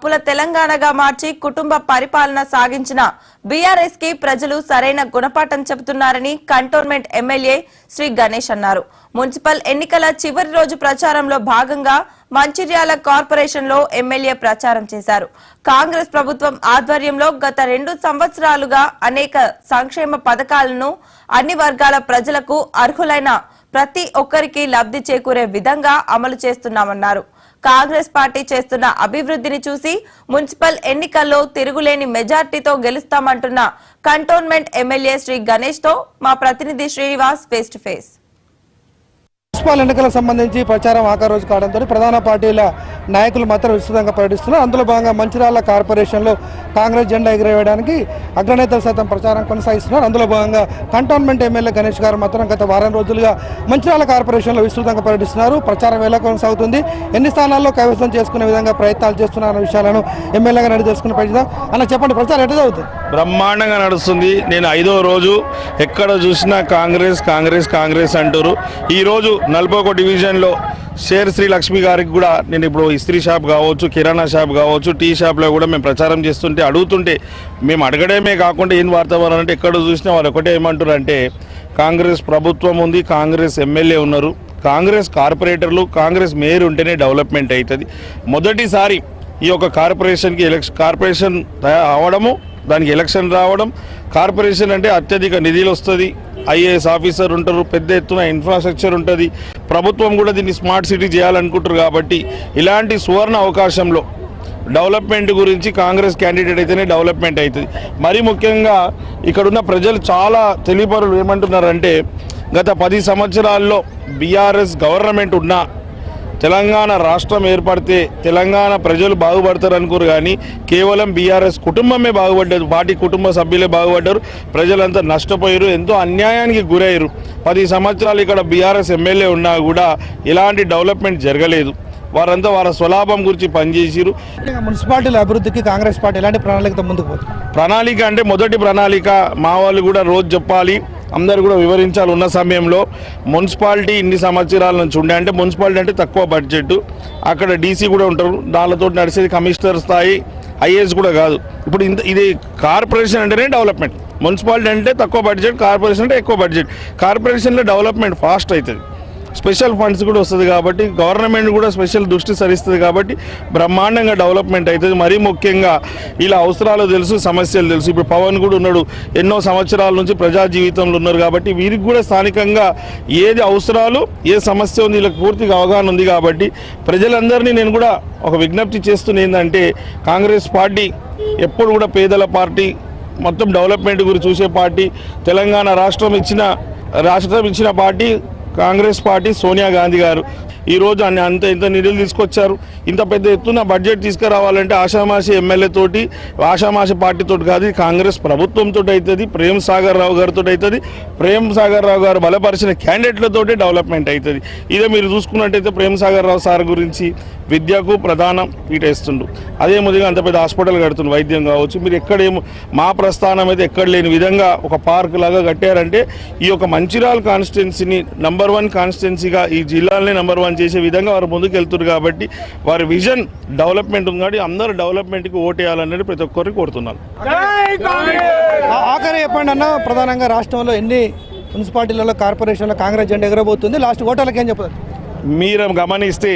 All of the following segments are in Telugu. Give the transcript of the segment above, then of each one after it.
పుల తెలంగాణగా మార్చి కుటుంబ పరిపాలన సాగించిన బీఆర్ఎస్ కి ప్రజలు సరైన గుణపాఠం చెబుతున్నారని కంటోన్మెంట్ ఎమ్మెల్యే శ్రీ గణేష్ అన్నారు. మున్సిపల్ ఎన్నికల చివరి రోజు ప్రచారంలో భాగంగా మంచిర్యాల కార్పొరేషన్ లో ఎమ్మెల్యే ప్రచారం చేశారు. కాంగ్రెస్ ప్రభుత్వం ఆధ్వర్యంలో గత 2 సంవత్సరాలుగా అనేక సంక్షేమ పథకాలను అన్ని వర్గాల ప్రజలకు అర్హులైన ప్రతి ఒక్కరికి లబ్ధి చేకూరే విధంగా అమలు చేస్తున్నామన్నారు. కాంగ్రెస్ పార్టీ చేస్తున్న అభివృద్ధిని చూసి మున్సిపల్ ఎన్నికల్లో తిరుగులేని మెజార్టీతో గెలుస్తామంటున్న కంటోన్మెంట్ ఎమ్మెల్యే శ్రీ గణేష్ తో మా ప్రతినిధి Srinivas face to face. Municipal ఎన్నికలకు సంబంధించి ప్రచారం ఆఖరి రోజు కావడంతో ప్రధాన పార్టీల నాయకులు మాత్రం విస్తృతంగా పర్యటిస్తున్నారు. అందులో భాగంగా మంచిర్యాల కార్పొరేషన్లో కాంగ్రెస్ జెండా ఎగురవేయడానికి అగ్రనేతలు సైతం ప్రచారం కొనసాగిస్తున్నారు. అందులో భాగంగా కంటోన్మెంట్ ఎమ్మెల్యే గణేష్ గారు మాత్రం గత వారం రోజులుగా మంచిర్యాల కార్పొరేషన్లో విస్తృతంగా పర్యటిస్తున్నారు. ప్రచారం ఎలా కొనసాగుతుంది, ఎన్ని స్థానాల్లో కైవసం చేసుకునే విధంగా ప్రయత్నాలు చేస్తున్నారన్న విషయాలను ఎమ్మెల్యేగా నడి తెలుసుకుని ప్రయత్నం. అలా చెప్పండి, ప్రచారం ఎట్లా అవుతుంది? బ్రహ్మాండంగా నడుస్తుంది. నేను 5వ రోజు ఎక్కడ చూసినా కాంగ్రెస్ కాంగ్రెస్ కాంగ్రెస్ అంటారు. ఈరోజు 41 డివిజన్లో శ్రీ లక్ష్మి గారికి కూడా నేను ఇప్పుడు ఇస్త్రీ షాప్ కావచ్చు, కిరాణా షాప్ కావచ్చు, టీ షాప్లో కూడా మేము ప్రచారం చేస్తుంటే అడుగుతుంటే మేము అడగడమే కాకుండా ఏం వార్తావరణం అంటే ఎక్కడ చూసినా వాళ్ళు ఒకటే ఏమంటారు అంటే కాంగ్రెస్ ప్రభుత్వం ఉంది, కాంగ్రెస్ ఎమ్మెల్యే ఉన్నారు, కాంగ్రెస్ కార్పొరేటర్లు, కాంగ్రెస్ మేయర్ ఉంటేనే డెవలప్మెంట్ అవుతుంది. మొదటిసారి ఈ యొక్క కార్పొరేషన్ అవడము, దానికి ఎలక్షన్ రావడం, కార్పొరేషన్ అంటే అత్యధిక నిధులు వస్తుంది, ఐఏఎస్ ఆఫీసర్ ఉంటారు, పెద్ద ఎత్తున ఇన్ఫ్రాస్ట్రక్చర్ ఉంటుంది, ప్రభుత్వం కూడా దీన్ని స్మార్ట్ సిటీ చేయాలనుకుంటారు. కాబట్టి ఇలాంటి సువర్ణ అవకాశంలో డెవలప్మెంట్ గురించి కాంగ్రెస్ క్యాండిడేట్ అయితేనే డెవలప్మెంట్ అవుతుంది. మరీ ముఖ్యంగా ఇక్కడున్న ప్రజలు చాలా తెలివిపరులు ఏమంటున్నారంటే గత 10 సంవత్సరాల్లో బీఆర్ఎస్ గవర్నమెంట్ ఉన్నా తెలంగాణ రాష్ట్రం ఏర్పడితే తెలంగాణ ప్రజలు బాగుపడతారు అనుకోరు, కానీ కేవలం బీఆర్ఎస్ కుటుంబమే బాగుపడ్డది, పార్టీ కుటుంబ సభ్యులే బాగుపడ్డారు, ప్రజలంతా నష్టపోయారు, ఎంతో అన్యాయానికి గురయ్యారు. 10 సంవత్సరాలు ఇక్కడ బీఆర్ఎస్ ఎమ్మెల్యే ఉన్నా కూడా ఎలాంటి డెవలప్మెంట్ జరగలేదు. వారంతా వారి స్వలాభం గురించి పనిచేసిరు. మున్సిపాలిటీల అభివృద్ధికి కాంగ్రెస్ పార్టీ ఎలాంటి ప్రణాళికతో ముందుకు పోతుంది? ప్రణాళిక అంటే మొదటి ప్రణాళిక మా వాళ్ళు కూడా రోజు చెప్పాలి, అందరు కూడా వివరించాలి. ఉన్న సమయంలో మున్సిపాలిటీ ఇన్ని సంవత్సరాల నుంచి ఉండే అంటే మున్సిపాలిటీ అంటే తక్కువ బడ్జెట్, అక్కడ డీసీ కూడా ఉంటారు, దానితో నడిచేది కమిషనర్ స్థాయి, ఐఏఎస్ కూడా కాదు. ఇప్పుడు ఇది కార్పొరేషన్ అంటేనే డెవలప్మెంట్. మున్సిపాలిటీ అంటే తక్కువ బడ్జెట్, కార్పొరేషన్ అంటే ఎక్కువ బడ్జెట్. కార్పొరేషన్లో డెవలప్మెంట్ ఫాస్ట్ అవుతుంది, స్పెషల్ ఫండ్స్ కూడా వస్తుంది కాబట్టి గవర్నమెంట్ కూడా స్పెషల్ దృష్టి సరిస్తుంది కాబట్టి బ్రహ్మాండంగా డెవలప్మెంట్ అవుతుంది. మరీ ముఖ్యంగా ఇలా అవసరాలు తెలుసు, సమస్యలు తెలుసు. ఇప్పుడు పవన్ కూడా ఉన్నాడు, ఎన్నో సంవత్సరాల నుంచి ప్రజా జీవితంలో ఉన్నారు కాబట్టి వీరికి కూడా స్థానికంగా ఏది అవసరాలు, ఏ సమస్య ఉంది వీళ్ళకి పూర్తిగా అవగాహన ఉంది. కాబట్టి ప్రజలందరినీ నేను కూడా ఒక విజ్ఞప్తి చేస్తున్న ఏంటంటే కాంగ్రెస్ పార్టీ ఎప్పుడు కూడా పేదల పార్టీ, మొత్తం డెవలప్మెంట్ గురించి చూసే పార్టీ, తెలంగాణ రాష్ట్రం ఇచ్చిన పార్టీ కాంగ్రెస్ పార్టీ. సోనియా గాంధీ గారు ఈరోజు ఇంత నిధులు తీసుకొచ్చారు. ఇంత పెద్ద ఎత్తున బడ్జెట్ తీసుకురావాలంటే ఆషామాషి ఎమ్మెల్యే తోటి, ఆషామాషి పార్టీతో కాదు, కాంగ్రెస్ ప్రభుత్వంతో అవుతుంది, ప్రేమ్ సాగర్ రావు గారితో అవుతుంది. ప్రేమ్ సాగర్ రావు గారు బలపరిచిన క్యాండిడేట్లతోటి డెవలప్మెంట్ అవుతుంది. ఇదే మీరు చూసుకున్నట్టయితే ప్రేమ్ సాగర్ రావు సార్ గురించి విద్యకు ప్రధానం పీటేస్తుండు, అదే ముదిగా అంత పెద్ద హాస్పిటల్ కడుతుంది, వైద్యం కావచ్చు. మీరు ఎక్కడేమో మా ప్రస్థానం అయితే ఎక్కడ లేని విధంగా ఒక పార్క్ లాగా కట్టారంటే ఈ యొక్క మంచిర్యాల కాన్స్టిట్యున్సీని నంబర్ 1 కాన్స్టిట్యున్సీగా, ఈ జిల్లాలనే నంబర్ 1 చేసే విధంగా వారు ముందుకు వెళ్తున్నారు. కాబట్టి వారి విజన్ డెవలప్మెంట్ ఉంది కాబట్టి అందరూ డెవలప్మెంట్కి ఓటేయాలనేది ప్రతి ఒక్కరికి కోరుతున్నాను. ఆఖరి చెప్పండి అన్న, ప్రధానంగా రాష్ట్రంలో ఎన్ని మున్సిపాలిటీలలో కార్పొరేషన్లో కాంగ్రెస్ జెండా ఎగరబోతుంది? లాస్ట్ ఓటర్లకు ఏం చెప్తారు? మీరు గమనిస్తే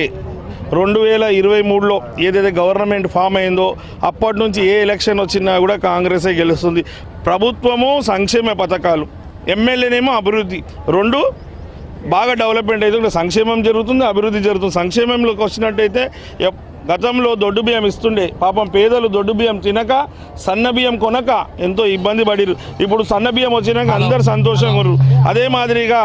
2023లో ఏదైతే గవర్నమెంట్ ఫామ్ అయిందో అప్పటి నుంచి ఏ ఎలక్షన్ వచ్చినా కూడా కాంగ్రెసే గెలుస్తుంది. ప్రభుత్వము సంక్షేమ పథకాలు, ఎమ్మెల్యేనేమో అభివృద్ధి, రెండు బాగా డెవలప్మెంట్ అయితే సంక్షేమం జరుగుతుంది, అభివృద్ధి జరుగుతుంది. సంక్షేమంలోకి వచ్చినట్టయితే గతంలో దొడ్డు బియ్యం ఇస్తుండే, పాపం పేదలు దొడ్డు బియ్యం తినక సన్న బియ్యం కొనక ఎంతో ఇబ్బంది పడిరు. ఇప్పుడు సన్న బియ్యం వచ్చినాక అందరు సంతోషంగా ఉన్నారు. అదే మాదిరిగా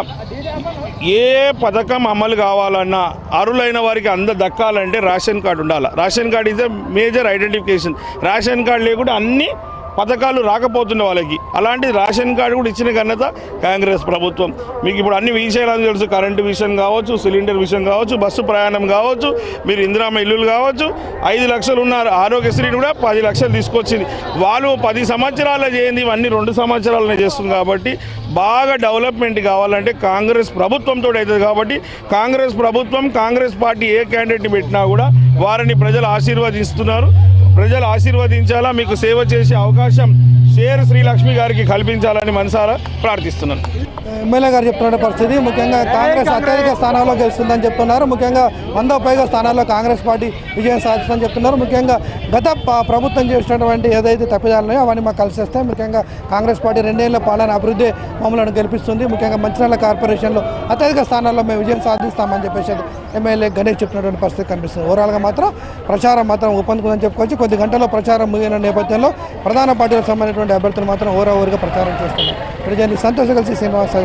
ఏ పథకం అమలు కావాలన్నా అర్హులైన వారికి దక్కాలంటే రేషన్ కార్డు ఉండాలి. Ration card is a major identification. Ration card లేకుండా అన్ని పథకాలు రాకపోతుండే వాళ్ళకి, అలాంటి రేషన్ కార్డు కూడా ఇచ్చిన ఘనత కాంగ్రెస్ ప్రభుత్వం. మీకు ఇప్పుడు అన్ని విషయాలు తెలుసు, కరెంటు విషయం కావచ్చు, సిలిండర్ విషయం కావచ్చు, బస్సు ప్రయాణం కావచ్చు, మీరు ఇందిరామ్మ ఇల్లులు కావచ్చు. 5 లక్షలు ఉన్నారు, ఆరోగ్యశ్రీని కూడా 10 లక్షలు తీసుకొచ్చింది. వాళ్ళు 10 సంవత్సరాలు చేయండి, ఇవన్నీ 2 సంవత్సరాలనే చేస్తుంది. కాబట్టి బాగా డెవలప్మెంట్ కావాలంటే కాంగ్రెస్ ప్రభుత్వంతో అవుతుంది. కాబట్టి కాంగ్రెస్ ప్రభుత్వం, కాంగ్రెస్ పార్టీ ఏ క్యాండిడేట్ పెట్టినా కూడా వారిని ప్రజలు ఆశీర్వదిస్తున్నారు. ప్రజలు ఆశీర్వదించాలా, మీకు సేవ చేసే అవకాశం షేర్ శ్రీలక్ష్మి గారికి కల్పించాలని మనసారా ప్రార్థిస్తున్నాను. ఎమ్మెల్యే గారు చెప్తున్న పరిస్థితి ముఖ్యంగా కాంగ్రెస్ అత్యధిక స్థానాల్లో గెలుస్తుందని చెప్తున్నారు. ముఖ్యంగా 100 పైగా స్థానాల్లో కాంగ్రెస్ పార్టీ విజయం సాధిస్తుందని చెప్తున్నారు. ముఖ్యంగా గత ప్రభుత్వం చేసినటువంటి ఏదైతే తప్పిదాలున్నాయో అవన్నీ మాకు కలిసి వస్తాయి. ముఖ్యంగా కాంగ్రెస్ పార్టీ 2 ఏళ్ల పాలన అభివృద్ధి మమ్మల్ని గెలిపిస్తుంది. ముఖ్యంగా మంచిర్యాల కార్పొరేషన్లో అత్యధిక స్థానాల్లో మేము విజయం సాధిస్తామని చెప్పేసి ఎమ్మెల్యే గణేష్ చెప్పినటువంటి పరిస్థితి కనిపిస్తుంది. ఓవరాల్గా మాత్రం ప్రచారం మాత్రం ఊపందుకుందని చెప్పుకోవచ్చు. కొద్ది గంటల్లో ప్రచారం ముగిన నేపథ్యంలో ప్రధాన పార్టీలకు సంబంధించినటువంటి అభ్యర్థులు మాత్రం ఓవరాగా ప్రచారం చేస్తున్నారు. ప్రజలు సంతోష కలిసి శ్రీనివాస్